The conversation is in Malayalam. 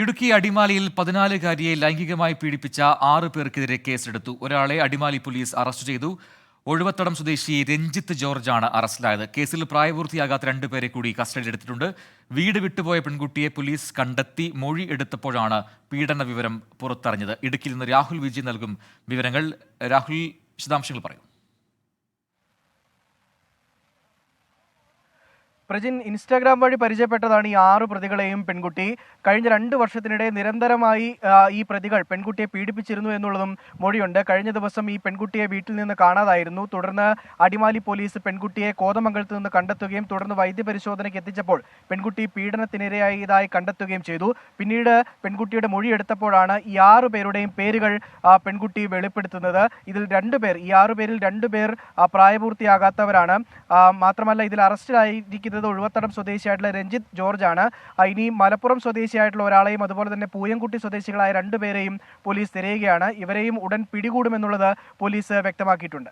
ഇടുക്കി അടിമാലിയിൽ 14-കാരിയെ ലൈംഗികമായി പീഡിപ്പിച്ച 6 പേർക്കെതിരെ കേസെടുത്തു. ഒരാളെ അടിമാലി പോലീസ് അറസ്റ്റ് ചെയ്തു. ഒഴുവത്തടം സ്വദേശി രഞ്ജിത്ത് ജോർജാണ് അറസ്റ്റിലായത്. കേസിൽ പ്രായപൂർത്തിയാകാത്ത 2 പേരെ കൂടി കസ്റ്റഡിയിലെടുത്തിട്ടുണ്ട്. വീട് വിട്ടുപോയ പെൺകുട്ടിയെ പോലീസ് കണ്ടെത്തി മൊഴി എടുത്തപ്പോഴാണ് പീഡന വിവരം പുറത്തറിഞ്ഞത്. ഇടുക്കിയിൽ നിന്ന് രാഹുൽ വിജയ് നൽകും വിവരങ്ങൾ. രാഹുൽ, വിശദാംശങ്ങൾ പറയൂ. പ്രജിൻ, ഇൻസ്റ്റാഗ്രാം വഴി പരിചയപ്പെട്ടതാണ് ഈ 6 പ്രതികളെയും പെൺകുട്ടി. കഴിഞ്ഞ 2 വർഷത്തിനിടെ നിരന്തരമായി ഈ പ്രതികൾ പെൺകുട്ടിയെ പീഡിപ്പിച്ചിരുന്നു എന്നുള്ളതും മൊഴിയുണ്ട്. കഴിഞ്ഞ ദിവസം ഈ പെൺകുട്ടിയെ വീട്ടിൽ നിന്ന് കാണാതായിരുന്നു. തുടർന്ന് അടിമാലി പോലീസ് പെൺകുട്ടിയെ കോതമംഗലത്ത് നിന്ന് കണ്ടെത്തുകയും തുടർന്ന് വൈദ്യപരിശോധനയ്ക്ക് എത്തിച്ചപ്പോൾ പെൺകുട്ടി പീഡനത്തിനിരയായതായി കണ്ടെത്തുകയും ചെയ്തു. പിന്നീട് പെൺകുട്ടിയുടെ മൊഴി എടുത്തപ്പോഴാണ് ഈ 6 പേരുടെയും പേരുകൾ പെൺകുട്ടി വെളിപ്പെടുത്തുന്നത്. ഇതിൽ 2 പേർ, ഈ 6 പേരിൽ 2 പേർ പ്രായപൂർത്തിയാകാത്തവരാണ്. മാത്രമല്ല, ഇതിൽ അറസ്റ്റിലായിരിക്കുന്നത് ഒഴുവത്തടം സ്വദേശിയായിട്ടുള്ള രഞ്ജിത്ത് ജോർജ് ആണ്. ഇനി മലപ്പുറം സ്വദേശിയായിട്ടുള്ള ഒരാളെയും അതുപോലെ തന്നെ പൂയംകുട്ടി സ്വദേശികളായ 2 പേരെയും പോലീസ് തിരയുകയാണ്. ഇവരെയും ഉടൻ പിടികൂടുമെന്നുള്ളത് പോലീസ് വ്യക്തമാക്കിയിട്ടുണ്ട്.